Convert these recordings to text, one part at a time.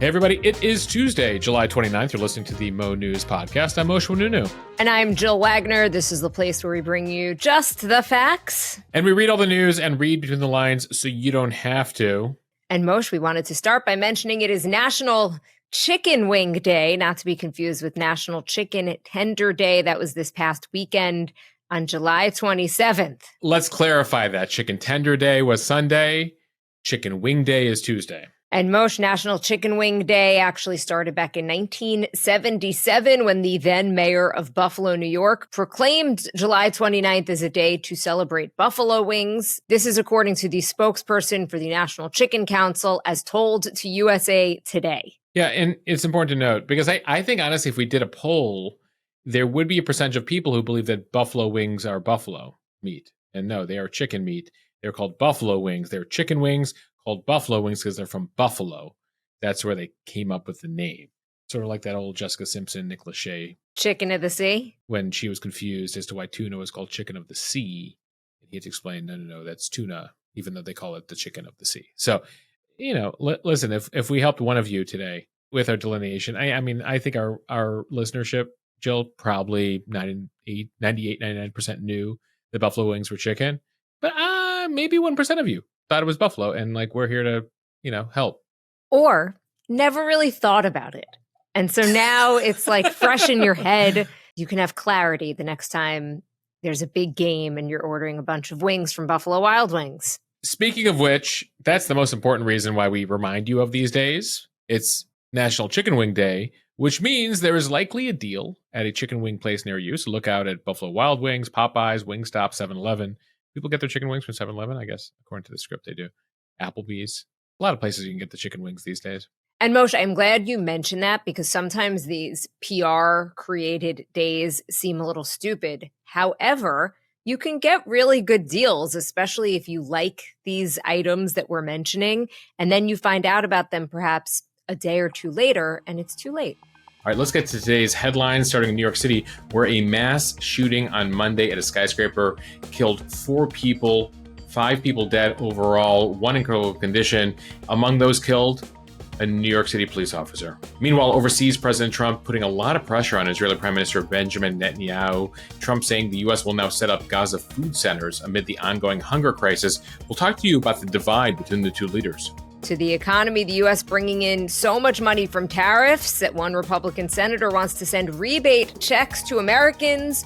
Hey, everybody. It is Tuesday, July 29th. You're listening to the Mo News Podcast. I'm Moshe Nunu. And I'm Jill Wagner. This is the place where we bring you just the facts. And we read all the news and read between the lines so you don't have to. And Moshe, we wanted to start by mentioning it is National Chicken Wing Day, not to be confused with National Chicken Tender Day. That was this past weekend on July 27th. Let's clarify that. Chicken Tender Day was Sunday. Chicken Wing Day is Tuesday. And Moshe, National Chicken Wing Day actually started back in 1977 when the then mayor of Buffalo, New York, proclaimed July 29th as a day to celebrate buffalo wings. This is according to the spokesperson for the National Chicken Council, as told to USA Today. Yeah, and it's important to note, because I think, honestly, if we did a poll, there would be a percentage of people who believe that buffalo wings are buffalo meat. And no, they are chicken meat. They're called buffalo wings. They're chicken wings called buffalo wings because they're from Buffalo. That's where they came up with the name. Sort of like that old Jessica Simpson, Nick Lachey. Chicken of the sea? When she was confused as to why tuna was called chicken of the sea. And he had to explain, no, that's tuna, even though they call it the chicken of the sea. So, listen, if we helped one of you today with our delineation, I think our listenership, Jill, probably 98, 99% knew the buffalo wings were chicken. But maybe 1% of you thought it was buffalo, and we're here to, help. Or never really thought about it. And so now it's fresh in your head. You can have clarity the next time there's a big game and you're ordering a bunch of wings from Buffalo Wild Wings. Speaking of which, that's the most important reason why we remind you of these days. It's National Chicken Wing Day, which means there is likely a deal at a chicken wing place near you. So look out at Buffalo Wild Wings, Popeyes, Wingstop, 7-Eleven. People get their chicken wings from 7-Eleven, I guess, according to the script they do. Applebee's. A lot of places you can get the chicken wings these days. And Moshe, I'm glad you mentioned that because sometimes these PR-created days seem a little stupid. However, you can get really good deals, especially if you like these items that we're mentioning, and then you find out about them perhaps a day or two later, and it's too late. All right, let's get to today's headlines, starting in New York City, where a mass shooting on Monday at a skyscraper killed 4 people, 5 people dead overall, 1 in critical condition. Among those killed, a New York City police officer. Meanwhile, overseas, President Trump putting a lot of pressure on Israeli Prime Minister Benjamin Netanyahu. Trump saying the U.S. will now set up Gaza food centers amid the ongoing hunger crisis. We'll talk to you about the divide between the two leaders. To the economy, the U.S. bringing in so much money from tariffs that one Republican senator wants to send rebate checks to Americans.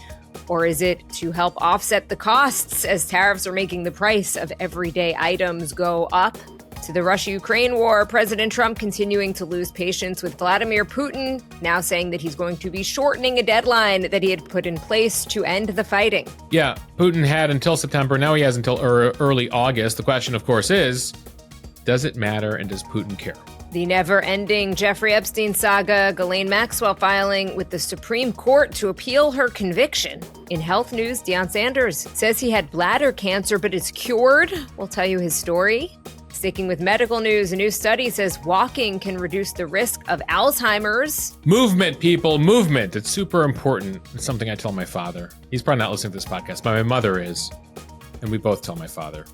Or is it to help offset the costs as tariffs are making the price of everyday items go up? To the Russia-Ukraine war, President Trump continuing to lose patience with Vladimir Putin, now saying that he's going to be shortening a deadline that he had put in place to end the fighting. Yeah, Putin had until September. Now he has until early August. The question, of course, is, does it matter, and does Putin care? The never-ending Jeffrey Epstein saga, Ghislaine Maxwell filing with the Supreme Court to appeal her conviction. In health news, Deion Sanders says he had bladder cancer but is cured. We'll tell you his story. Sticking with medical news, a new study says walking can reduce the risk of Alzheimer's. Movement, people, movement. It's super important. It's something I tell my father. He's probably not listening to this podcast, but my mother is. And we both tell my father.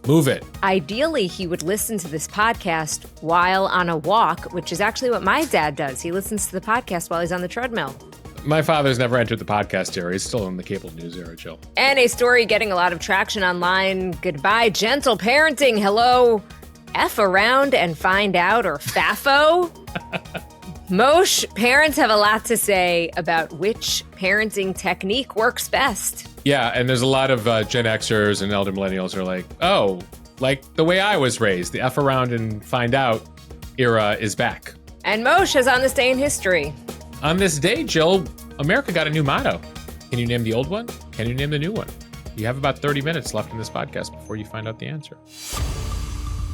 Move it. Ideally, he would listen to this podcast while on a walk, which is actually what my dad does. He listens to the podcast while he's on the treadmill. My father's never entered the podcast era. He's still in the cable news era, Jill. And a story getting a lot of traction online. Goodbye, gentle parenting. Hello, F around and find out, or FAFO. Moshe, parents have a lot to say about which parenting technique works best. Yeah, and there's a lot of Gen Xers and elder millennials who are like, oh, like the way I was raised, the F around and find out era is back. And Moshe has on this day in history. On this day, Jill, America got a new motto. Can you name the old one? Can you name the new one? You have about 30 minutes left in this podcast before you find out the answer.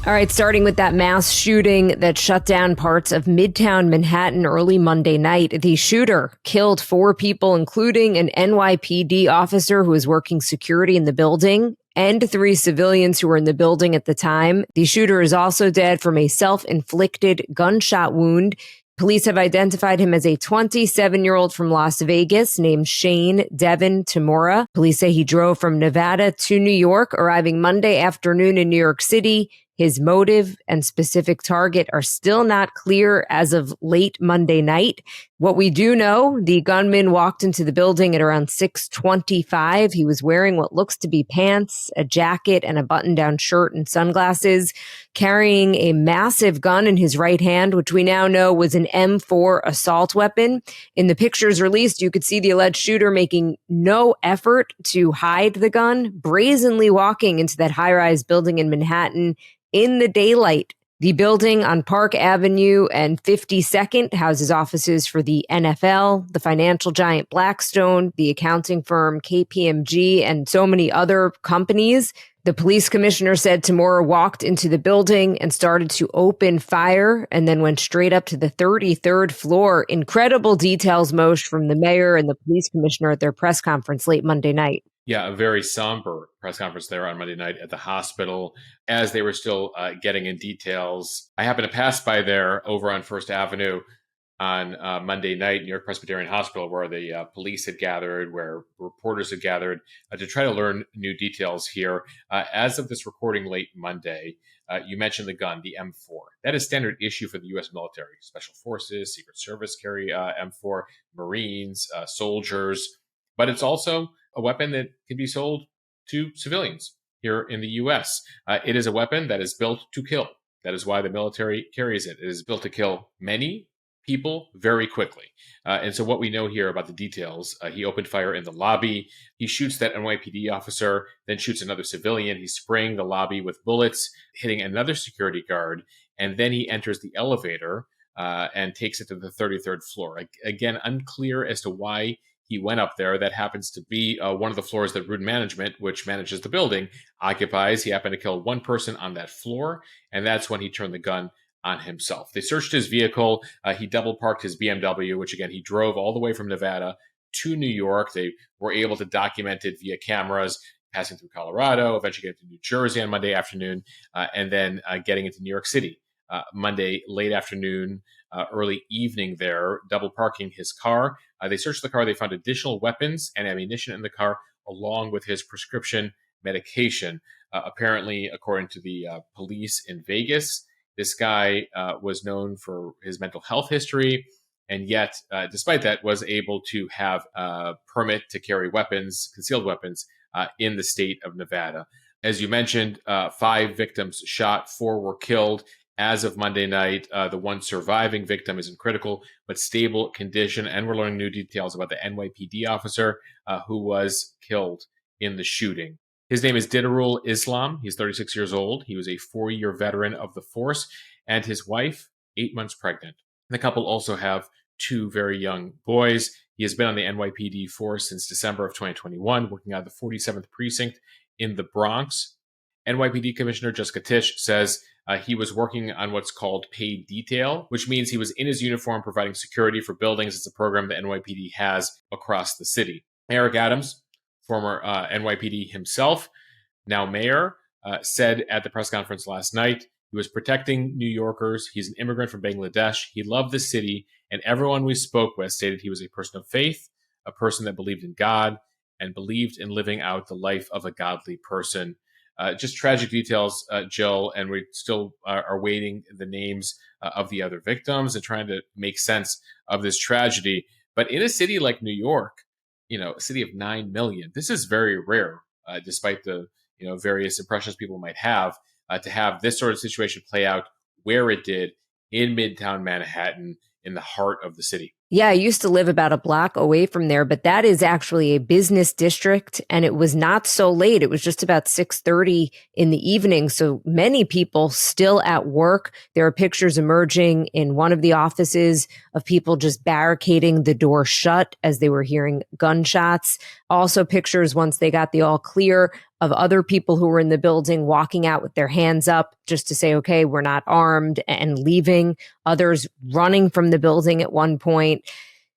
All right, starting with that mass shooting that shut down parts of Midtown Manhattan early Monday night. The shooter killed 4 people, including an NYPD officer who was working security in the building, and 3 civilians who were in the building at the time. The shooter is also dead from a self-inflicted gunshot wound. Police have identified him as a 27-year-old from Las Vegas named Shane Devin Tamura. Police say he drove from Nevada to New York, arriving Monday afternoon in New York City. His motive and specific target are still not clear as of late Monday night. What we do know, the gunman walked into the building at around 6:25. He was wearing what looks to be pants, a jacket, and a button-down shirt and sunglasses, carrying a massive gun in his right hand, which we now know was an M4 assault weapon. In the pictures released, you could see the alleged shooter making no effort to hide the gun, brazenly walking into that high-rise building in Manhattan in the daylight. The building on Park Avenue and 52nd houses offices for the NFL, the financial giant Blackstone, the accounting firm KPMG, and so many other companies. The police commissioner said Tamura walked into the building and started to open fire and then went straight up to the 33rd floor. Incredible details, Moshe, from the mayor and the police commissioner at their press conference late Monday night. Yeah, a very somber press conference there on Monday night at the hospital as they were still getting in details. I happened to pass by there over on First Avenue on Monday night, New York Presbyterian Hospital, where the police had gathered, where reporters had gathered to try to learn new details here. As of this recording late Monday, you mentioned the gun, the M4. That is standard issue for the U.S. military. Special Forces, Secret Service carry M4, Marines, soldiers. But it's also a weapon that can be sold to civilians here in the U.S. It is a weapon that is built to kill. That is why the military carries it. It is built to kill many people very quickly. And so what we know here about the details, he opened fire in the lobby. He shoots that NYPD officer, then shoots another civilian. He's spraying the lobby with bullets, hitting another security guard. And then he enters the elevator and takes it to the 33rd floor. Again, unclear as to why he went up there. That happens to be one of the floors that Rudin Management, which manages the building, occupies. He happened to kill one person on that floor, and that's when he turned the gun on himself. They searched his vehicle. He double parked his BMW, which again, he drove all the way from Nevada to New York. They were able to document it via cameras, passing through Colorado, eventually getting to New Jersey on Monday afternoon, and then getting into New York City Monday late afternoon, early evening there, double parking his car. They searched the car. They found additional weapons and ammunition in the car, along with his prescription medication. Apparently, according to the police in Vegas, this guy was known for his mental health history, and yet, despite that, was able to have a permit to carry weapons, concealed weapons, in the state of Nevada. As you mentioned, 5 victims shot, 4 were killed. As of Monday night, the one surviving victim is in critical but stable condition, and we're learning new details about the NYPD officer who was killed in the shooting. His name is Didarul Islam. He's 36 years old. He was a 4-year veteran of the force, and his wife, 8 months pregnant. The couple also have 2 very young boys. He has been on the NYPD force since December of 2021, working out of the 47th precinct in the Bronx. NYPD Commissioner Jessica Tisch says he was working on what's called paid detail, which means he was in his uniform providing security for buildings. It's a program the NYPD has across the city. Eric Adams, former NYPD himself, now mayor, said at the press conference last night he was protecting New Yorkers. He's an immigrant from Bangladesh. He loved the city, and everyone we spoke with stated he was a person of faith, a person that believed in God, and believed in living out the life of a godly person. Just tragic details, Jill, and we still are waiting the names of the other victims and trying to make sense of this tragedy. But in a city like New York, a city of 9 million, this is very rare, despite the various impressions people might have, to have this sort of situation play out where it did in Midtown Manhattan, in the heart of the city. Yeah, I used to live about a block away from there, but that is actually a business district, and it was not so late. It was just about 6:30 in the evening, so many people still at work. There are pictures emerging in one of the offices of people just barricading the door shut as they were hearing gunshots. Also pictures once they got the all clear of other people who were in the building walking out with their hands up just to say, okay, we're not armed, and leaving. Others running from the building at one point.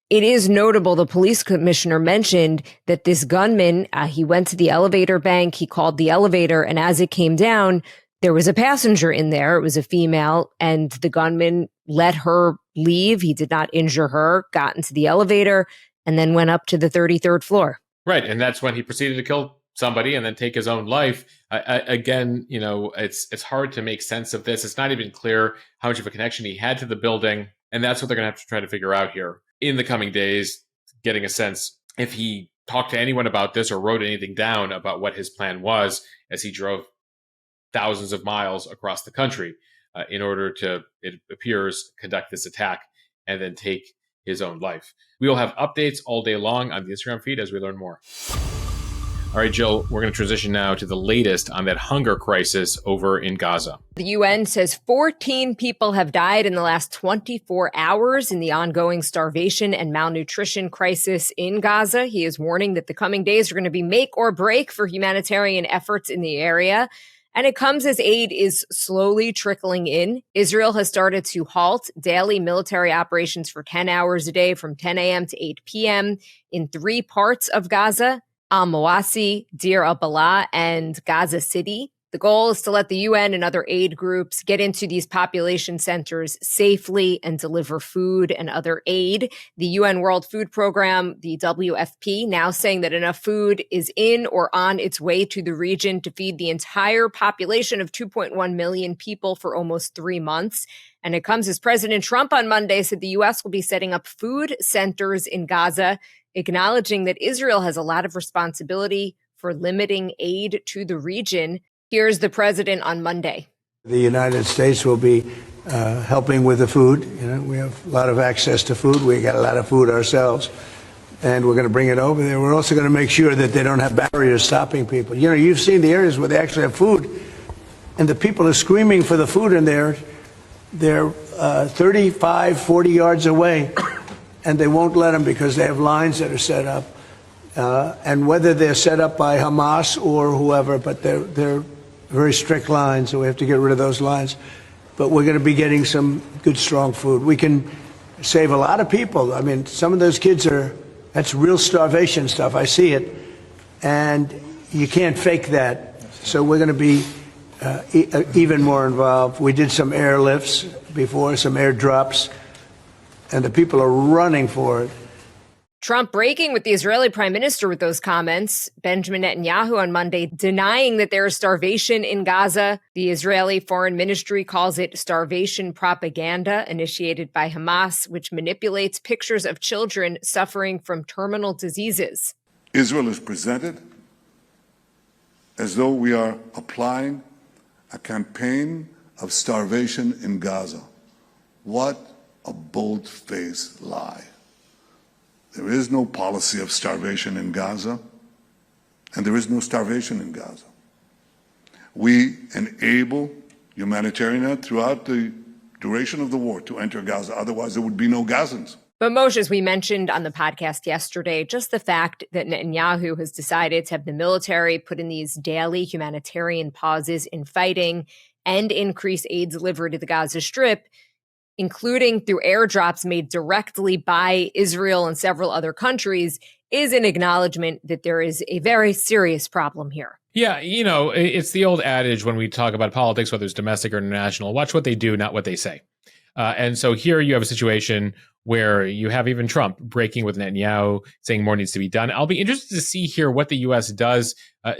It is notable, the police commissioner mentioned that this gunman, he went to the elevator bank, he called the elevator, and as it came down, there was a passenger in there. It was a female, and the gunman let her leave. He did not injure her, got into the elevator, and then went up to the 33rd floor. Right, and that's when he proceeded to kill somebody and then take his own life. Again, it's hard to make sense of this. It's not even clear how much of a connection he had to the building. And that's what they're going to have to try to figure out here in the coming days, getting a sense if he talked to anyone about this or wrote anything down about what his plan was as he drove thousands of miles across the country in order to, it appears, conduct this attack and then take his own life. We will have updates all day long on the Instagram feed as we learn more. All right, Jill, we're going to transition now to the latest on that hunger crisis over in Gaza. The UN says 14 people have died in the last 24 hours in the ongoing starvation and malnutrition crisis in Gaza. He is warning that the coming days are going to be make or break for humanitarian efforts in the area. And it comes as aid is slowly trickling in. Israel has started to halt daily military operations for 10 hours a day from 10 a.m. to 8 p.m. in 3 parts of Gaza: Al-Mawasi, Deir al-Balah, and Gaza City. The goal is to let the UN and other aid groups get into these population centers safely and deliver food and other aid. The UN World Food Program, the WFP, now saying that enough food is in or on its way to the region to feed the entire population of 2.1 million people for almost 3 months. And it comes as President Trump on Monday said the U.S. will be setting up food centers in Gaza, acknowledging that Israel has a lot of responsibility for limiting aid to the region. Here's the president on Monday. The United States will be helping with the food. We have a lot of access to food. We got a lot of food ourselves, and we're going to bring it over there. We're also going to make sure that they don't have barriers stopping people. You've seen the areas where they actually have food, and the people are screaming for the food, and they're 35, 40 yards away, and they won't let them because they have lines that are set up. And whether they're set up by Hamas or whoever, but they're very strict lines, so we have to get rid of those lines. But we're going to be getting some good, strong food. We can save a lot of people. I mean, some of those kids that's real starvation stuff. I see it. And you can't fake that. So we're going to be even more involved. We did some airlifts before, some airdrops, and the people are running for it. Trump breaking with the Israeli prime minister with those comments. Benjamin Netanyahu on Monday denying that there is starvation in Gaza. The Israeli foreign ministry calls it starvation propaganda initiated by Hamas, which manipulates pictures of children suffering from terminal diseases. Israel is presented as though we are applying a campaign of starvation in Gaza. What a bold-faced lie. There is no policy of starvation in Gaza, and there is no starvation in Gaza. We enable humanitarian aid throughout the duration of the war to enter Gaza. Otherwise, there would be no Gazans. But Moshe, as we mentioned on the podcast yesterday, just the fact that Netanyahu has decided to have the military put in these daily humanitarian pauses in fighting and increase aid delivered to the Gaza Strip, including through airdrops made directly by Israel and several other countries, is an acknowledgement that there is a very serious problem here. Yeah, it's the old adage when we talk about politics, whether it's domestic or international, watch what they do, not what they say. And so here you have a situation where you have even Trump breaking with Netanyahu, saying more needs to be done. I'll be interested to see here what the U.S. does,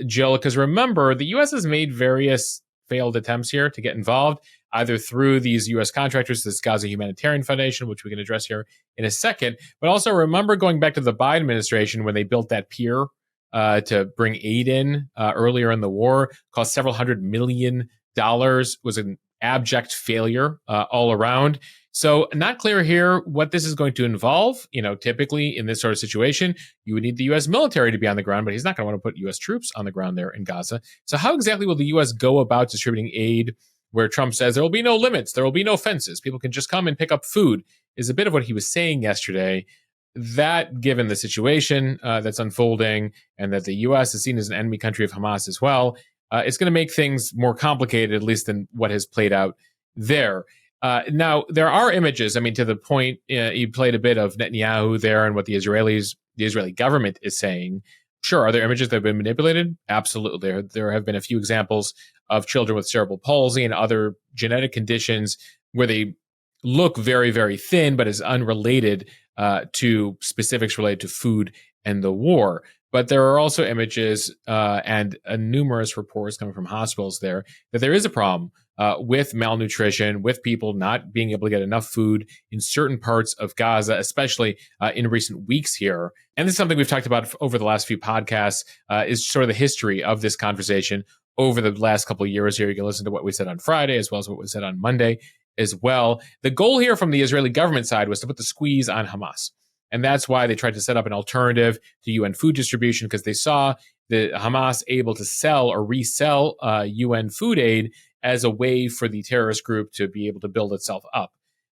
Jill, because remember, the U.S. has made various failed attempts here to get involved, either through these U.S. contractors, this Gaza Humanitarian Foundation, which we can address here in a second. But also remember going back to the Biden administration when they built that pier to bring aid in earlier in the war, cost several $100 million, was an abject failure all around. So not clear here what this is going to involve. Typically in this sort of situation, you would need the U.S. military to be on the ground, but he's not going to want to put U.S. troops on the ground there in Gaza. So how exactly will the U.S. go about distributing aid where Trump says there will be no limits, there will be no fences, people can just come and pick up food, is a bit of what he was saying yesterday. That, given the situation that's unfolding and that the U.S. is seen as an enemy country of Hamas as well, it's going to make things more complicated, at least than what has played out there. Now, there are images, to the point, you played a bit of Netanyahu there and what the Israeli government is saying. Sure, are there images that have been manipulated? Absolutely. There have been a few examples of children with cerebral palsy and other genetic conditions where they look very, very thin, but is unrelated to specifics related to food and the war. But there are also images and numerous reports coming from hospitals there that there is a problem with malnutrition, with people not being able to get enough food in certain parts of Gaza, especially in recent weeks here. And this is something we've talked about over the last few podcasts, is sort of the history of this conversation over the last couple of years here. You can listen to what we said on Friday as well as what we said on Monday as well. The goal here from the Israeli government side was to put the squeeze on Hamas. And that's why they tried to set up an alternative to UN food distribution, because they saw the Hamas able to sell or resell UN food aid as a way for the terrorist group to be able to build itself up.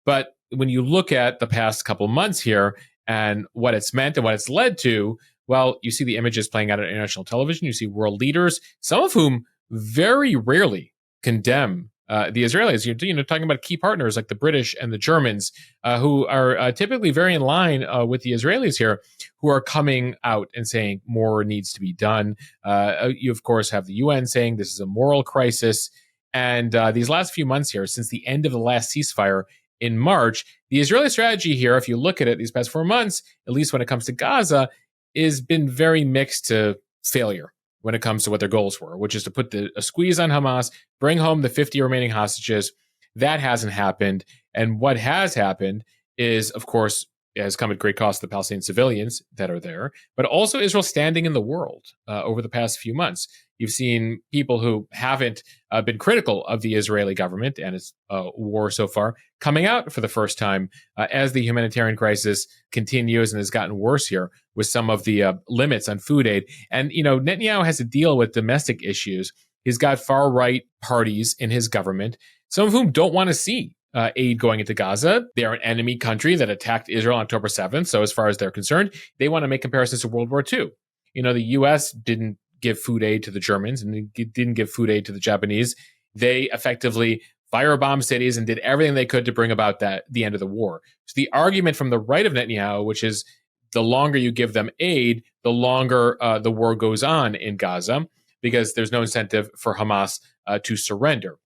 But when you look at the past couple months here and what it's meant and what it's led to, well, you see the images playing out on international television. You see world leaders, some of whom very rarely condemn the Israelis. You're talking about key partners like the British and the Germans, who are typically very in line with the Israelis here, who are coming out and saying more needs to be done. You, of course, have the UN saying this is a moral crisis. And these last few months here, since the end of the last ceasefire in March, the Israeli strategy here, if you look at it these past 4 months, at least when it comes to Gaza, has been very mixed to failure when it comes to what their goals were, which is to put a squeeze on Hamas, bring home the 50 remaining hostages. That hasn't happened. And what has happened is, of course, it has come at great cost to the Palestinian civilians that are there, but also Israel standing in the world over the past few months. You've seen people who haven't been critical of the Israeli government and its war so far coming out for the first time as the humanitarian crisis continues and has gotten worse here with some of the limits on food aid. And, Netanyahu has to deal with domestic issues. He's got far-right parties in his government, some of whom don't want to see aid going into Gaza. They're an enemy country that attacked Israel on October 7th. So as far as they're concerned, they want to make comparisons to World War II. The U.S. didn't give food aid to the Germans and didn't give food aid to the Japanese. They effectively firebombed cities and did everything they could to bring about the end of the war. So the argument from the right of Netanyahu, which is the longer you give them aid, the longer the war goes on in Gaza, because there's no incentive for Hamas to surrender.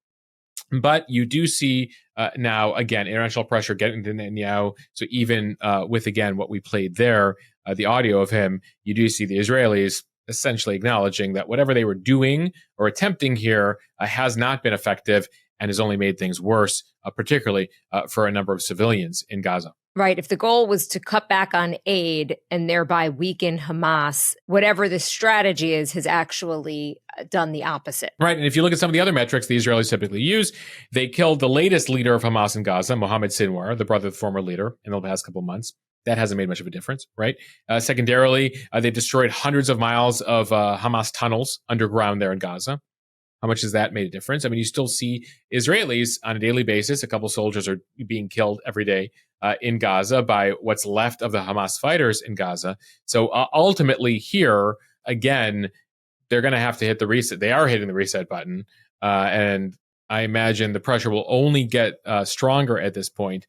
But you do see now, again, international pressure getting to Netanyahu. So even with, again, what we played there, the audio of him, you do see the Israelis essentially acknowledging that whatever they were doing or attempting here has not been effective and has only made things worse, particularly for a number of civilians in Gaza. Right. If the goal was to cut back on aid and thereby weaken Hamas, whatever the strategy is, has actually done the opposite. Right. And if you look at some of the other metrics the Israelis typically use, they killed the latest leader of Hamas in Gaza, Mohammed Sinwar, the brother of the former leader, in the past couple of months. That hasn't made much of a difference, right? Secondarily, they destroyed hundreds of miles of Hamas tunnels underground there in Gaza. How much has that made a difference? I mean, you still see Israelis on a daily basis. A couple soldiers are being killed every day in Gaza by what's left of the Hamas fighters in Gaza. So ultimately here, again, they're going to have to hit the reset. They are hitting the reset button. And I imagine the pressure will only get stronger at this point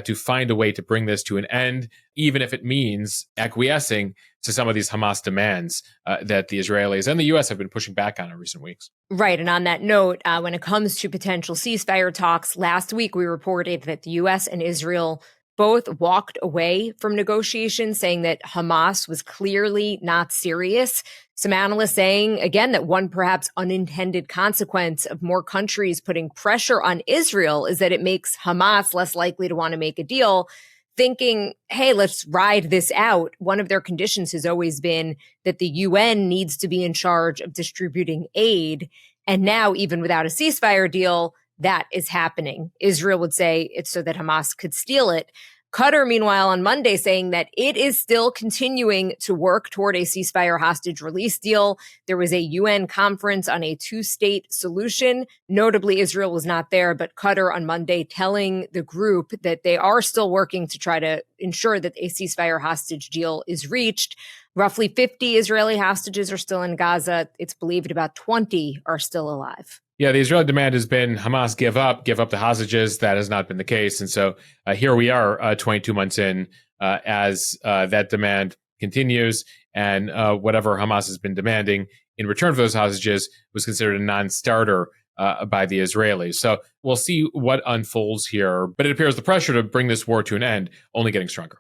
to find a way to bring this to an end, even if it means acquiescing to some of these Hamas demands that the Israelis and the U.S. have been pushing back on in recent weeks. Right. And on that note, when it comes to potential ceasefire talks, last week we reported that the U.S. and Israel both walked away from negotiations, saying that Hamas was clearly not serious. Some analysts saying, again, that one perhaps unintended consequence of more countries putting pressure on Israel is that it makes Hamas less likely to want to make a deal, thinking, hey, let's ride this out. One of their conditions has always been that the UN needs to be in charge of distributing aid. And now, even without a ceasefire deal, that is happening. Israel would say it's so that Hamas could steal it. Qatar, meanwhile, on Monday saying that it is still continuing to work toward a ceasefire hostage release deal. There was a UN conference on a two-state solution. Notably, Israel was not there, but Qatar on Monday telling the group that they are still working to try to ensure that a ceasefire hostage deal is reached. Roughly 50 Israeli hostages are still in Gaza. It's believed about 20 are still alive. Yeah, the Israeli demand has been Hamas give up the hostages. That has not been the case. And so here we are 22 months in as that demand continues. And whatever Hamas has been demanding in return for those hostages was considered a non-starter by the Israelis. So we'll see what unfolds here. But it appears the pressure to bring this war to an end only getting stronger.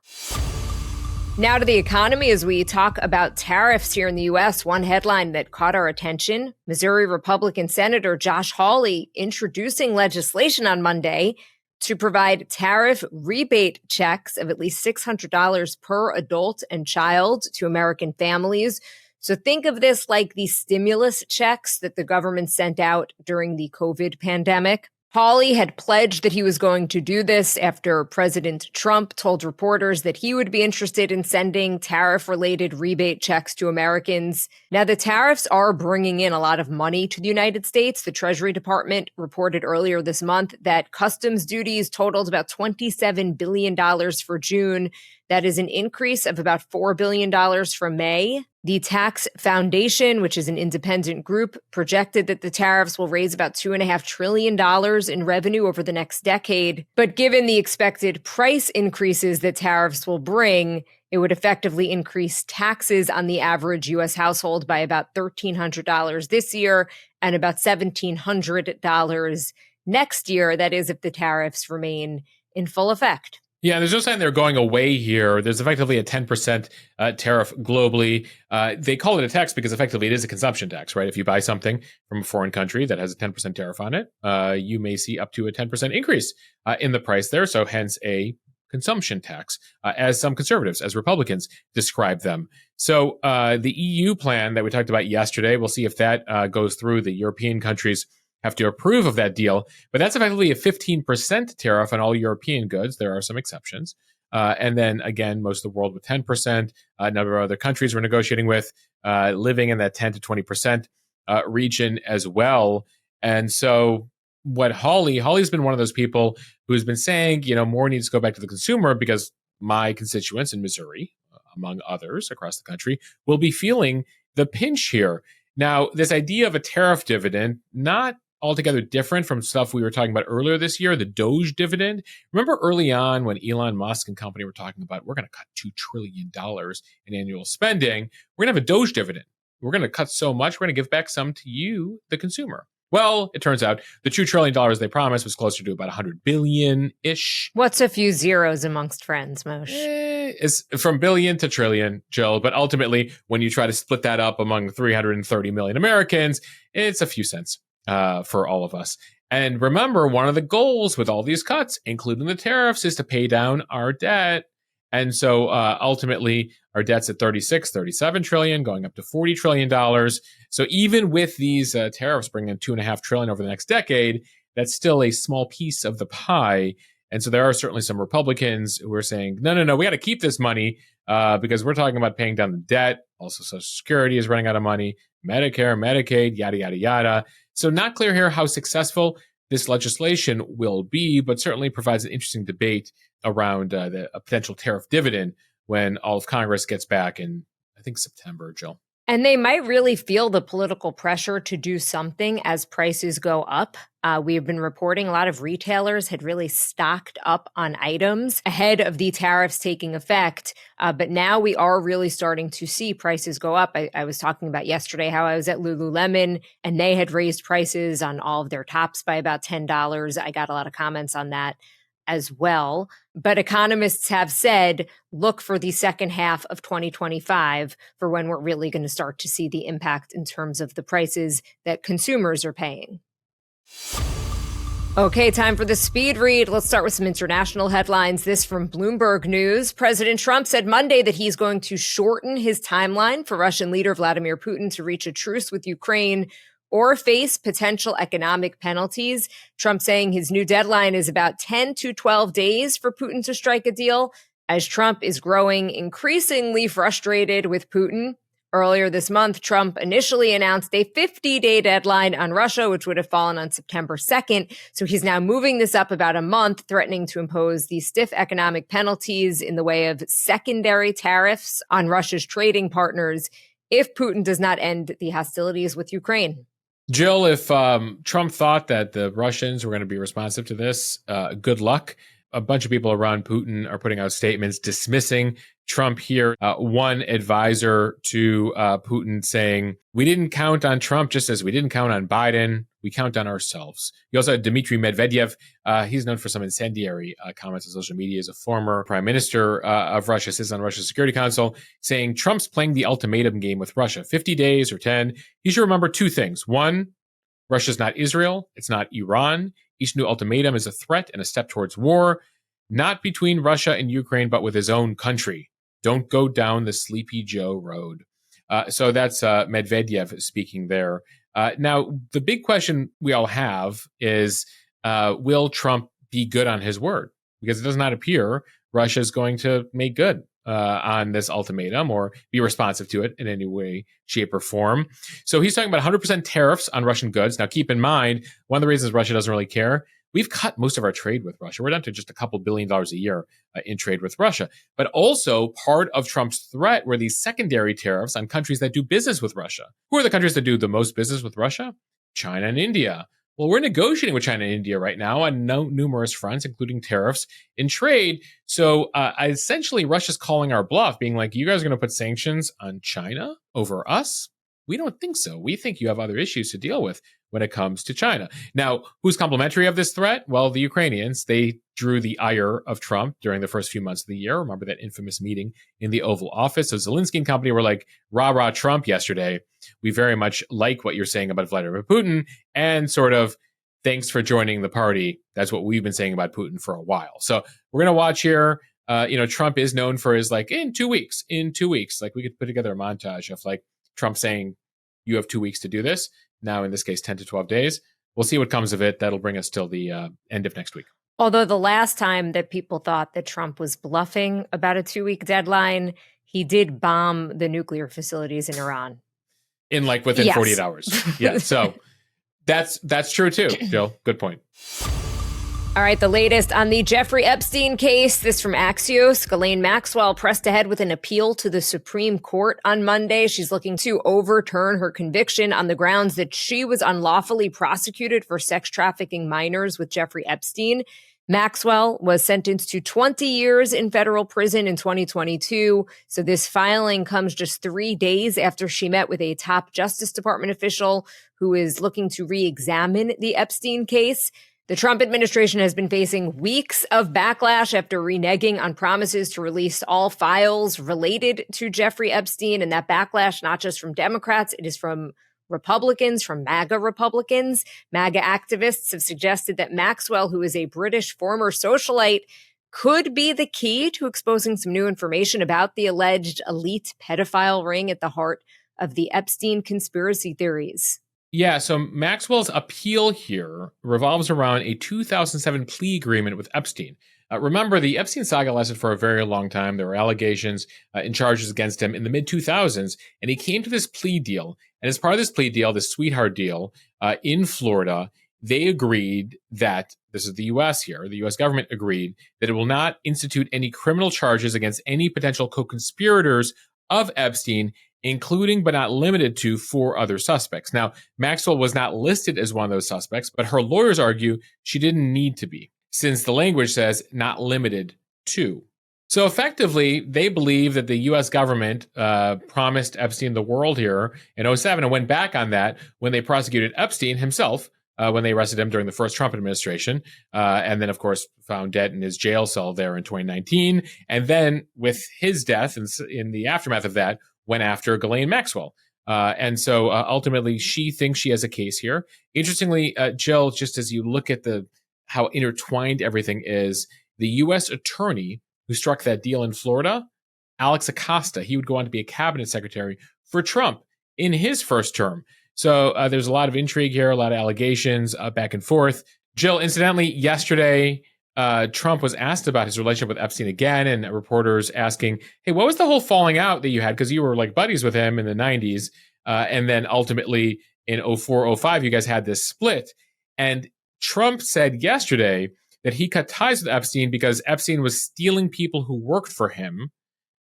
Now to the economy as we talk about tariffs here in the U.S. One headline that caught our attention, Missouri Republican Senator Josh Hawley introducing legislation on Monday to provide tariff rebate checks of at least $600 per adult and child to American families. So think of this like the stimulus checks that the government sent out during the COVID pandemic. Hawley had pledged that he was going to do this after President Trump told reporters that he would be interested in sending tariff-related rebate checks to Americans. Now, the tariffs are bringing in a lot of money to the United States. The Treasury Department reported earlier this month that customs duties totaled about $27 billion for June. That is an increase of about $4 billion from May. The Tax Foundation, which is an independent group, projected that the tariffs will raise about $2.5 trillion in revenue over the next decade. But given the expected price increases that tariffs will bring, it would effectively increase taxes on the average U.S. household by about $1,300 this year and about $1,700 next year. That is, if the tariffs remain in full effect. Yeah, there's no sign they're going away here. There's effectively a 10% tariff globally. They call it a tax because effectively it is a consumption tax, right? If you buy something from a foreign country that has a 10% tariff on it, you may see up to a 10% increase in the price there. So hence a consumption tax, as some conservatives, as Republicans, describe them. So the EU plan that we talked about yesterday, we'll see if that goes through. The European countries have to approve of that deal, but that's effectively a 15% tariff on all European goods. There are some exceptions. And then again, most of the world with 10%, a number of other countries we're negotiating with, living in that 10 to 20% region as well. And so what Hawley's been one of those people who's been saying, more needs to go back to the consumer because my constituents in Missouri, among others across the country, will be feeling the pinch here. Now, this idea of a tariff dividend, not altogether different from stuff we were talking about earlier this year, the Doge dividend. Remember early on when Elon Musk and company were talking about, we're going to cut $2 trillion in annual spending. We're going to have a Doge dividend. We're going to cut so much, we're going to give back some to you, the consumer. Well, it turns out the $2 trillion they promised was closer to about $100 billion-ish. What's a few zeros amongst friends, Moshe? It's from billion to trillion, Jill. But ultimately, when you try to split that up among 330 million Americans, it's a few cents for all of us. And remember, one of the goals with all these cuts, including the tariffs, is to pay down our debt. And so ultimately, our debt's at 37 trillion, going up to $40 trillion. So even with these tariffs bringing in $2.5 trillion over the next decade, that's still a small piece of the pie. And so there are certainly some Republicans who are saying, no, we got to keep this money because we're talking about paying down the debt. Also, Social Security is running out of money, Medicare, Medicaid, yada, yada, yada. So not clear here how successful this legislation will be, but certainly provides an interesting debate around a potential tariff dividend when all of Congress gets back in, I think, September, Jill. And they might really feel the political pressure to do something as prices go up. We have been reporting a lot of retailers had really stocked up on items ahead of the tariffs taking effect. But now we are really starting to see prices go up. I was talking about yesterday how I was at Lululemon and they had raised prices on all of their tops by about $10. I got a lot of comments on that as well. But economists have said, look for the second half of 2025 for when we're really going to start to see the impact in terms of the prices that consumers are paying. Okay, time for the speed read. Let's start with some international headlines. This from Bloomberg News. President Trump said Monday that he's going to shorten his timeline for Russian leader Vladimir Putin to reach a truce with Ukraine or face potential economic penalties. Trump saying his new deadline is about 10 to 12 days for Putin to strike a deal, as Trump is growing increasingly frustrated with Putin. Earlier this month, Trump initially announced a 50-day deadline on Russia, which would have fallen on September 2nd. So he's now moving this up about a month, threatening to impose the stiff economic penalties in the way of secondary tariffs on Russia's trading partners if Putin does not end the hostilities with Ukraine. Jill, if Trump thought that the Russians were going to be responsive to this, good luck. A bunch of people around Putin are putting out statements dismissing Trump here, one advisor to Putin saying, we didn't count on Trump just as we didn't count on Biden. We count on ourselves. You also had Dmitry Medvedev. He's known for some incendiary comments on social media as a former prime minister of Russia, sits on Russia's Security Council, saying Trump's playing the ultimatum game with Russia, 50 days or 10. He should remember two things. One, Russia's not Israel. It's not Iran. Each new ultimatum is a threat and a step towards war, not between Russia and Ukraine, but with his own country. Don't go down the Sleepy Joe road. So that's Medvedev speaking there. Now, the big question we all have is, will Trump be good on his word? Because it does not appear Russia is going to make good on this ultimatum or be responsive to it in any way, shape, or form. So he's talking about 100% tariffs on Russian goods. Now, keep in mind, one of the reasons Russia doesn't really care, we've cut most of our trade with Russia. We're down to just a couple $2 billion a year in trade with Russia. But also part of Trump's threat were these secondary tariffs on countries that do business with Russia. Who are the countries that do the most business with Russia? China and India. Well, we're negotiating with China and India right now on numerous fronts, including tariffs in trade. So essentially, Russia's calling our bluff, being like, you guys are going to put sanctions on China over us? We don't think so. We think you have other issues to deal with when it comes to China. Now, who's complimentary of this threat? Well, the Ukrainians. They drew the ire of Trump during the first few months of the year. Remember that infamous meeting in the Oval Office? So Zelensky and company were like, rah, rah, Trump yesterday. We very much like what you're saying about Vladimir Putin, and sort of, thanks for joining the party. That's what we've been saying about Putin for a while. So we're going to watch here. Trump is known for his like, in 2 weeks, like we could put together a montage of like Trump saying, you have 2 weeks to do this. Now, in this case, 10 to 12 days. We'll see what comes of it. That'll bring us till the end of next week. Although the last time that people thought that Trump was bluffing about a 2-week deadline, he did bomb the nuclear facilities in Iran. In like within 48 hours. Yeah. So that's true too, Jill. Good point. All right, the latest on the Jeffrey Epstein case. This from Axios. Ghislaine Maxwell pressed ahead with an appeal to the Supreme Court on Monday. She's looking to overturn her conviction on the grounds that she was unlawfully prosecuted for sex trafficking minors with Jeffrey Epstein. Maxwell was sentenced to 20 years in federal prison in 2022. So this filing comes just 3 days after she met with a top Justice Department official who is looking to re-examine the Epstein case. The Trump administration has been facing weeks of backlash after reneging on promises to release all files related to Jeffrey Epstein. And that backlash, not just from Democrats, it is from Republicans, from MAGA Republicans. MAGA activists have suggested that Maxwell, who is a British former socialite, could be the key to exposing some new information about the alleged elite pedophile ring at the heart of the Epstein conspiracy theories. Yeah, so Maxwell's appeal here revolves around a 2007 plea agreement with Epstein. Remember, the Epstein saga lasted for a very long time. There were allegations and charges against him in the mid-2000s, and he came to this plea deal. And as part of this plea deal, this sweetheart deal in Florida, they agreed that, this is the U.S. here, the U.S. government agreed that it will not institute any criminal charges against any potential co-conspirators of Epstein, including but not limited to 4 other suspects. Now, Maxwell was not listed as one of those suspects, but her lawyers argue she didn't need to be, since the language says not limited to. So effectively, they believe that the U.S. government promised Epstein the world here in 2007 and went back on that when they prosecuted Epstein himself, when they arrested him during the first Trump administration, and then, of course, found dead in his jail cell there in 2019. And then with his death, and in the aftermath of that, went after Ghislaine Maxwell. And so ultimately, she thinks she has a case here. Interestingly, Jill, just as you look at how intertwined everything is, the U.S. attorney who struck that deal in Florida, Alex Acosta, he would go on to be a cabinet secretary for Trump in his first term. So there's a lot of intrigue here, a lot of allegations back and forth. Jill, incidentally, yesterday, Trump was asked about his relationship with Epstein again, and reporters asking, hey, what was the whole falling out that you had? Because you were like buddies with him in the 90s. And then ultimately in 04, 05, you guys had this split. And Trump said yesterday that he cut ties with Epstein because Epstein was stealing people who worked for him.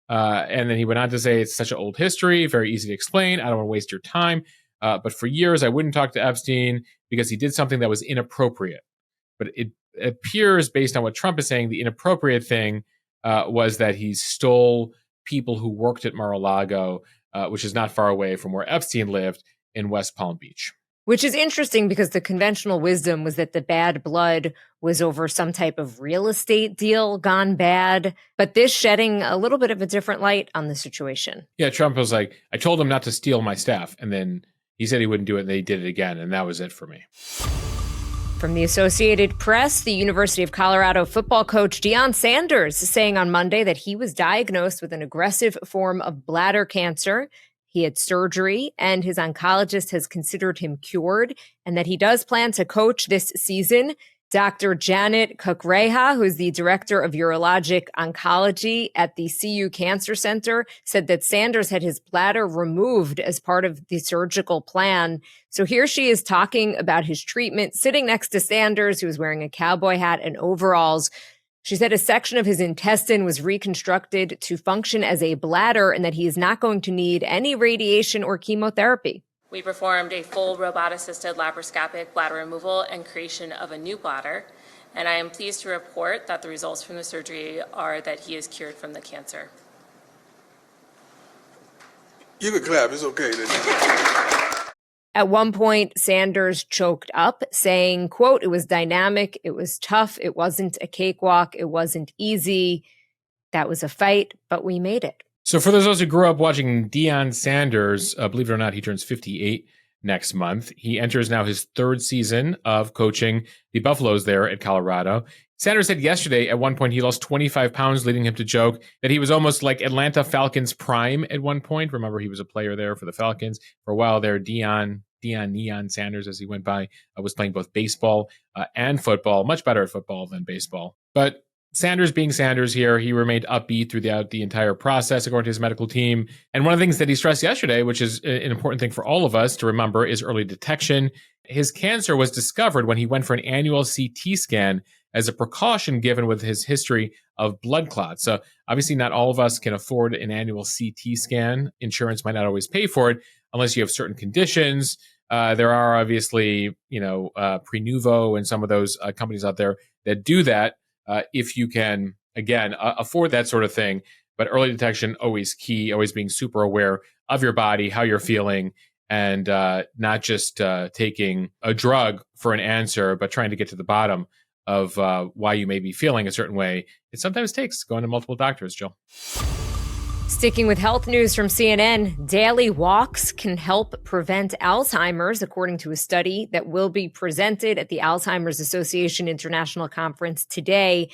And then he went on to say it's such an old history, very easy to explain. I don't want to waste your time. But for years, I wouldn't talk to Epstein because he did something that was inappropriate. But it appears, based on what Trump is saying, the inappropriate thing was that he stole people who worked at Mar-a-Lago, which is not far away from where Epstein lived in West Palm Beach. Which is interesting because the conventional wisdom was that the bad blood was over some type of real estate deal gone bad. But this shedding a little bit of a different light on the situation. Yeah, Trump was like, I told him not to steal my staff. And then he said he wouldn't do it, and they did it again. And that was it for me. From the Associated Press, the University of Colorado football coach Deion Sanders is saying on Monday that he was diagnosed with an aggressive form of bladder cancer. He had surgery, and his oncologist has considered him cured, and that he does plan to coach this season. Dr. Janet Kukraha, who's the director of urologic oncology at the CU Cancer Center, said that Sanders had his bladder removed as part of the surgical plan. So here she is talking about his treatment, sitting next to Sanders, who was wearing a cowboy hat and overalls. She said a section of his intestine was reconstructed to function as a bladder and that he is not going to need any radiation or chemotherapy. We performed a full robot-assisted laparoscopic bladder removal and creation of a new bladder, and I am pleased to report that the results from the surgery are that he is cured from the cancer. You can clap, it's okay. At one point, Sanders choked up, saying, quote, "It was dynamic, it was tough, it wasn't a cakewalk, it wasn't easy. That was a fight, but we made it." So for those of us who grew up watching Deion Sanders, believe it or not, he turns 58 next month. He enters now his third season of coaching the Buffaloes there at Colorado. Sanders said yesterday at one point he lost 25 pounds, leading him to joke that he was almost like Atlanta Falcons prime at one point. Remember, he was a player there for the Falcons. For a while there, Deion Sanders, as he went by, was playing both baseball and football, much better at football than baseball. But Sanders being Sanders here, he remained upbeat throughout the entire process, according to his medical team. And one of the things that he stressed yesterday, which is an important thing for all of us to remember, is early detection. His cancer was discovered when he went for an annual CT scan as a precaution given with his history of blood clots. So obviously not all of us can afford an annual CT scan. Insurance might not always pay for it unless you have certain conditions. There are obviously, Prenuvo and some of those companies out there that do that. If you can, again, afford that sort of thing. But early detection, always key, always being super aware of your body, how you're feeling, and not just taking a drug for an answer, but trying to get to the bottom of why you may be feeling a certain way. It sometimes takes going to multiple doctors, Jill. Sticking with health news from CNN, daily walks can help prevent Alzheimer's, according to a study that will be presented at the Alzheimer's Association International Conference today.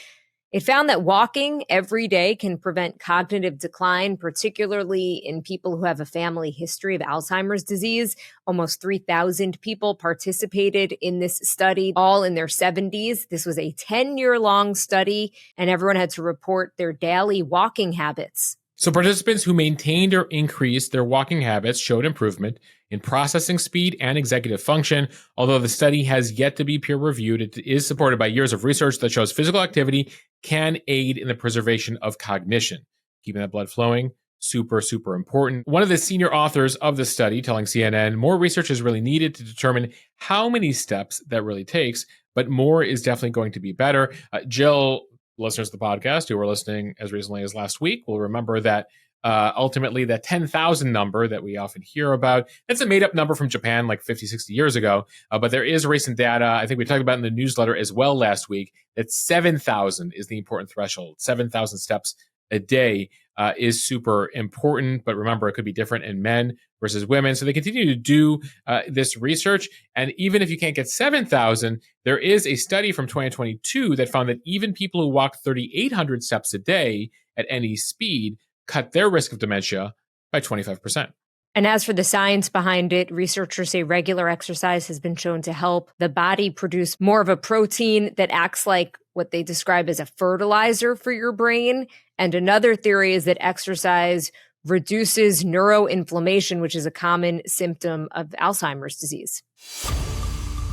It found that walking every day can prevent cognitive decline, particularly in people who have a family history of Alzheimer's disease. Almost 3,000 people participated in this study, all in their 70s. This was a 10-year-long study, and everyone had to report their daily walking habits. So participants who maintained or increased their walking habits showed improvement in processing speed and executive function. Although the study has yet to be peer-reviewed, it is supported by years of research that shows physical activity can aid in the preservation of cognition. Keeping that blood flowing, super, super important. One of the senior authors of the study telling CNN, more research is really needed to determine how many steps that really takes, but more is definitely going to be better. Jill, listeners of the podcast who were listening as recently as last week will remember that ultimately that 10,000 number that we often hear about, that's a made-up number from Japan like 50, 60 years ago. But there is recent data, I think we talked about in the newsletter as well last week, that 7,000 is the important threshold. 7,000 steps a day is super important. But remember, it could be different in men versus women. So they continue to do this research. And even if you can't get 7,000, there is a study from 2022 that found that even people who walk 3,800 steps a day at any speed cut their risk of dementia by 25%. And as for the science behind it, researchers say regular exercise has been shown to help the body produce more of a protein that acts like what they describe as a fertilizer for your brain. And another theory is that exercise reduces neuroinflammation, which is a common symptom of Alzheimer's disease.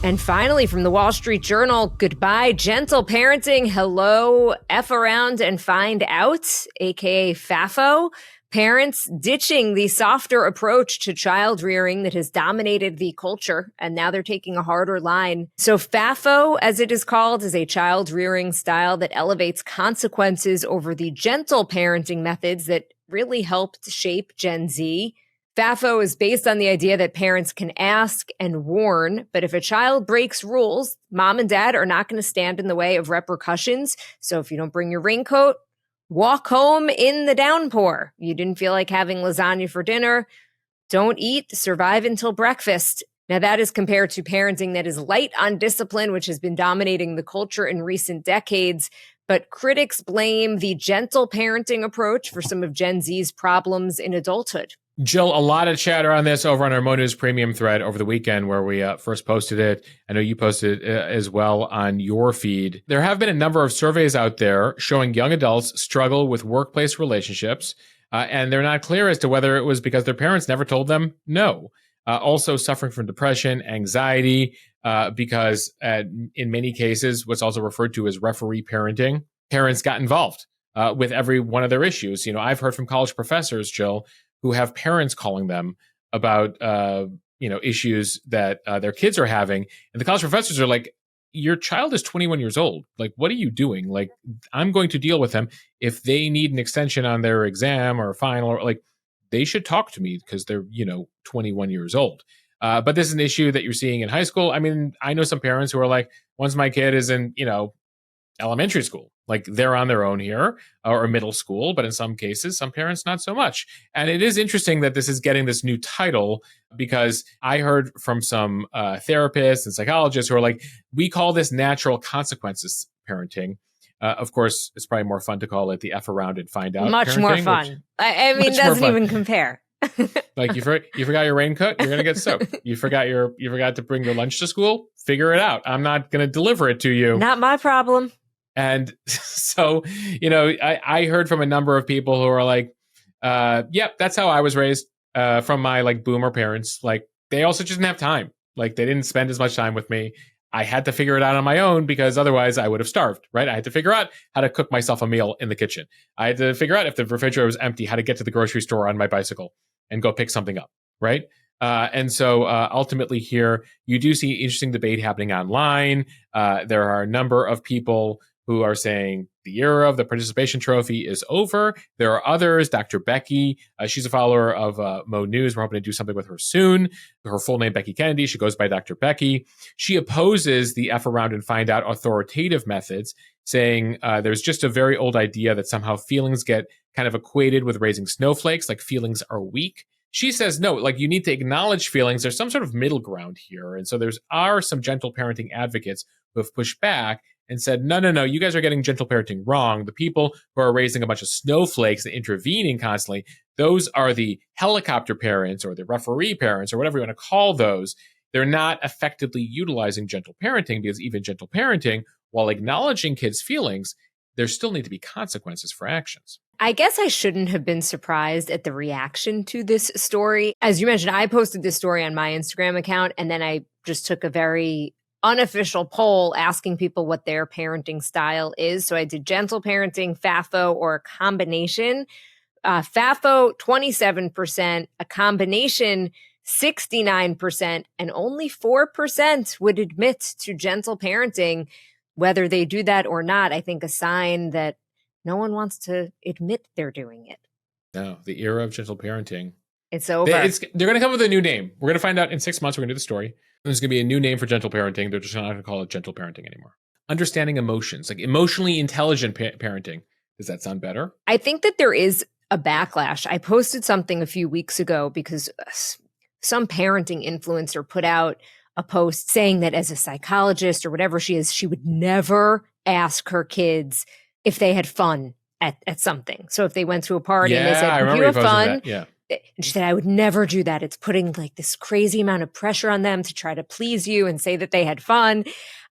And finally, from the Wall Street Journal, goodbye, gentle parenting. Hello, F around and find out, aka FAFO. Parents ditching the softer approach to child rearing that has dominated the culture, and now they're taking a harder line. So FAFO, as it is called, is a child rearing style that elevates consequences over the gentle parenting methods that really helped shape Gen Z. FAFO is based on the idea that parents can ask and warn, but if a child breaks rules, mom and dad are not going to stand in the way of repercussions. So if you don't bring your raincoat, walk home in the downpour. You didn't feel like having lasagna for dinner, don't eat, survive until breakfast. Now that is compared to parenting that is light on discipline, which has been dominating the culture in recent decades. But critics blame the gentle parenting approach for some of Gen Z's problems in adulthood. Jill, a lot of chatter on this over on our Mo News Premium thread over the weekend where we first posted it. I know you posted it as well on your feed. There have been a number of surveys out there showing young adults struggle with workplace relationships, and they're not clear as to whether it was because their parents never told them no. Also suffering from depression, anxiety, because in many cases, what's also referred to as referee parenting, parents got involved with every one of their issues. You know, I've heard from college professors, Jill, who have parents calling them about, issues that their kids are having. And the college professors are like, your child is 21 years old. Like, what are you doing? Like, I'm going to deal with them. If they need an extension on their exam or final, or like, they should talk to me because they're, 21 years old. But this is an issue that you're seeing in high school. I mean, I know some parents who are like, once my kid is in, elementary school, like they're on their own here, or middle school, but in some cases, some parents not so much. And it is interesting that this is getting this new title, because I heard from some therapists and psychologists who are like, we call this natural consequences parenting. Of course, it's probably more fun to call it the F around and find out. Much more fun. I mean, doesn't even compare. Like you forgot your raincoat, you're gonna get soaked. You forgot to bring your lunch to school. Figure it out. I'm not gonna deliver it to you. Not my problem. And so, I heard from a number of people who are like, yep, that's how I was raised, from my like boomer parents. Like they also just didn't have time. Like they didn't spend as much time with me. I had to figure it out on my own because otherwise I would have starved, right? I had to figure out how to cook myself a meal in the kitchen. I had to figure out if the refrigerator was empty, how to get to the grocery store on my bicycle and go pick something up, right? And so ultimately here, you do see interesting debate happening online. There are a number of people who are saying the era of the participation trophy is over. There are others, Dr. Becky, she's a follower of Mo News. We're hoping to do something with her soon. Her full name, Becky Kennedy. She goes by Dr. Becky. She opposes the F around and find out authoritative methods, saying there's just a very old idea that somehow feelings get kind of equated with raising snowflakes, like feelings are weak. She says, no, like you need to acknowledge feelings. There's some sort of middle ground here. And so are some gentle parenting advocates who have pushed back and said, no, you guys are getting gentle parenting wrong. The people who are raising a bunch of snowflakes and intervening constantly, those are the helicopter parents or the referee parents or whatever you want to call those. They're not effectively utilizing gentle parenting, because even gentle parenting, while acknowledging kids' feelings, there still need to be consequences for actions. I guess I shouldn't have been surprised at the reaction to this story. As you mentioned, I posted this story on my Instagram account, and then I just took a very unofficial poll asking people what their parenting style is. So I did gentle parenting, FAFO, or a combination. FAFO, 27%, a combination, 69%, and only 4% would admit to gentle parenting. Whether they do that or not, I think a sign that no one wants to admit they're doing it. No, the era of gentle parenting. It's over. They're going to come up with a new name. We're going to find out in 6 months. We're going to do the story. There's going to be a new name for gentle parenting. They're just not going to call it gentle parenting anymore. Understanding emotions, like emotionally intelligent parenting. Does that sound better? I think that there is a backlash. I posted something a few weeks ago because some parenting influencer put out a post saying that as a psychologist or whatever she is, she would never ask her kids if they had fun at something. So if they went to a party and they said, "Do you have fun?" That. Yeah. And she said, I would never do that. It's putting like this crazy amount of pressure on them to try to please you and say that they had fun.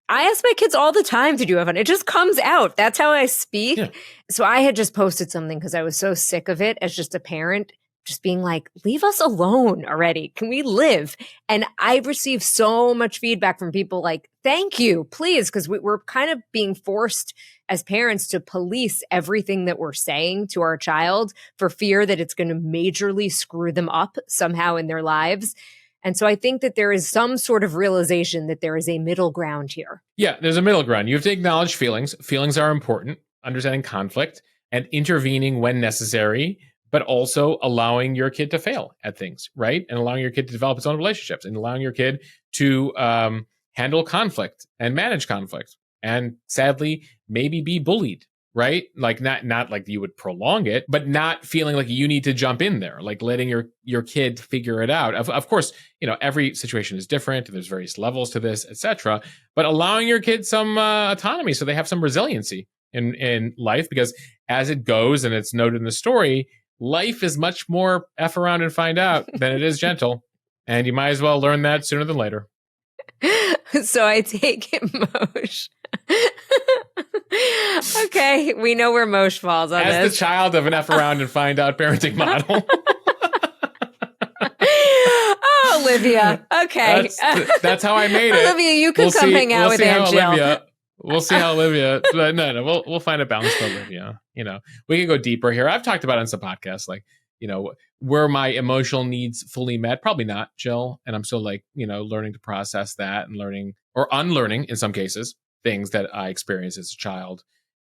I ask my kids all the time to do have fun. It just comes out. That's how I speak. Yeah. So I had just posted something because I was so sick of it as just a parent, just being like, leave us alone already. Can we live? And I received so much feedback from people like Thank you, please, because we're kind of being forced as parents to police everything that we're saying to our child for fear that it's going to majorly screw them up somehow in their lives. And so I think that there is some sort of realization that there is a middle ground here. Yeah, there's a middle ground. You have to acknowledge feelings. Feelings are important, understanding conflict and intervening when necessary, but also allowing your kid to fail at things, right? And allowing your kid to develop its own relationships and allowing your kid to handle conflict and manage conflict. And sadly, maybe be bullied, right? Like not like you would prolong it, but not feeling like you need to jump in there, like letting your kid figure it out. Of course, every situation is different. There's various levels to this, etc. But allowing your kid some autonomy so they have some resiliency in life, because as it goes, and it's noted in the story, life is much more F around and find out than it is gentle. And you might as well learn that sooner than later. So I take it Moshe. Okay, we know where Moshe falls on this. As the child of an F around and find out parenting model. Oh, Olivia. Okay. That's how I made it. Olivia, you can come hang out with Aunt Jill. We'll see how Olivia. No, we'll find a balance for Olivia. We can go deeper here. I've talked about it on some podcasts, like, were my emotional needs fully met? Probably not, Jill. And I'm still learning to process that and learning or unlearning in some cases things that I experienced as a child.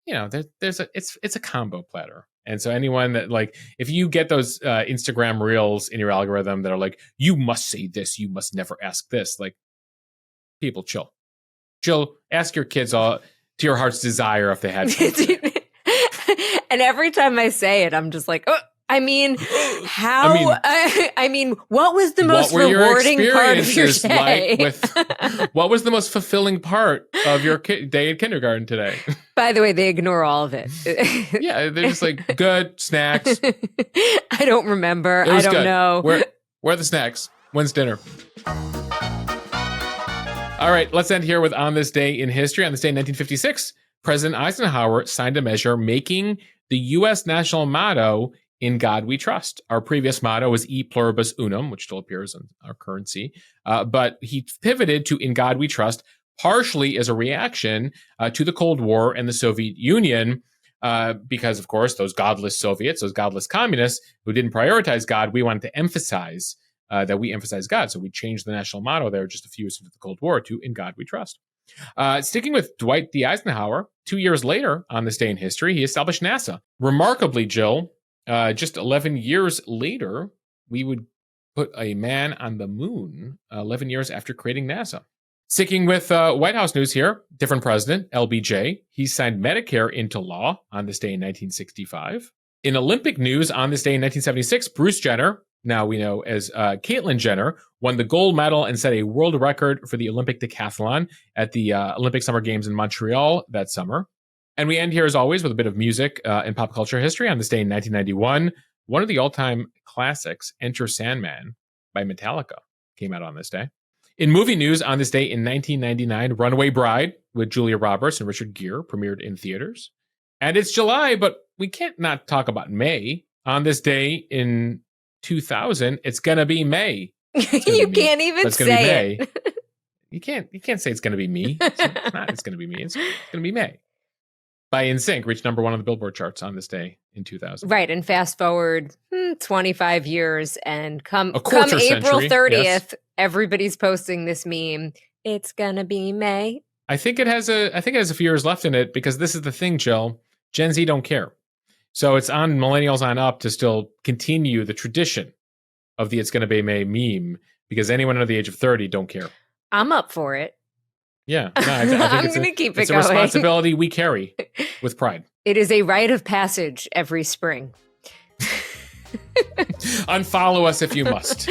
It's a combo platter. And so anyone that if you get those Instagram reels in your algorithm that are like, you must say this, you must never ask this, people chill. Jill, ask your kids all to your heart's desire if they had. And every time I say it, I'm just like, oh. What was the most rewarding part of your day? What was the most fulfilling part of your day in kindergarten today? By the way, they ignore all of it. Yeah, they're just like, good, snacks. I don't remember. I don't know. Where are the snacks? When's dinner? All right, let's end here with On This Day in History. On this day in 1956, President Eisenhower signed a measure making the U.S. national motto, "In God We Trust." Our previous motto was "E Pluribus Unum," which still appears on our currency. But he pivoted to "In God We Trust," partially as a reaction to the Cold War and the Soviet Union, because, of course, those godless Soviets, those godless communists who didn't prioritize God, we wanted to emphasize that we emphasize God. So we changed the national motto there just a few years into the Cold War to "In God We Trust." Sticking with Dwight D. Eisenhower, 2 years later on this day in history, he established NASA. Remarkably, Jill, just 11 years later, we would put a man on the moon 11 years after creating NASA. Sticking with White House news here, different president, LBJ. He signed Medicare into law on this day in 1965. In Olympic news, on this day in 1976, Bruce Jenner, now we know as Caitlyn Jenner, won the gold medal and set a world record for the Olympic decathlon at the Olympic Summer Games in Montreal that summer. And we end here, as always, with a bit of music and pop culture history. On this day in 1991, one of the all-time classics, Enter Sandman by Metallica, came out on this day. In movie news, on this day in 1999, Runaway Bride with Julia Roberts and Richard Gere premiered in theaters. And it's July, but we can't not talk about May. On this day in 2000, it's going to be May. You can't even say it. You can't say it's going to be me. It's not. It's going to be me. It's going to be May. By NSYNC reached number one on the Billboard charts on this day in 2000. Right, and fast forward 25 years, and come April century, 30th, yes. Everybody's posting this meme. It's gonna be May. I think it has a few years left in it, because this is the thing, Jill. Gen Z don't care, so it's on millennials on up to still continue the tradition of the "It's gonna be May" meme, because anyone under the age of 30 don't care. I'm up for it. Yeah, no, I think I'm going to keep it it's going. It's a responsibility we carry with pride. It is a rite of passage every spring. Unfollow us if you must.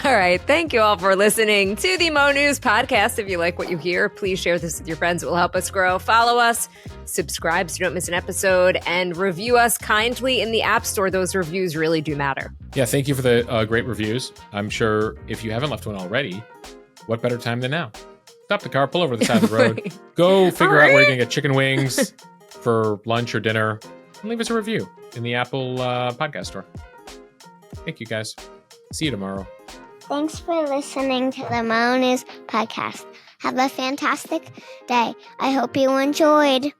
All right. Thank you all for listening to the Mo News podcast. If you like what you hear, please share this with your friends. It will help us grow. Follow us, subscribe so you don't miss an episode, and review us kindly in the App Store. Those reviews really do matter. Yeah, thank you for the great reviews. I'm sure if you haven't left one already, what better time than now? Stop the car, pull over to the side of the road, go figure out where you're going to get chicken wings for lunch or dinner, and leave us a review in the Apple podcast store. Thank you, guys. See you tomorrow. Thanks for listening to the Mo News podcast. Have a fantastic day. I hope you enjoyed.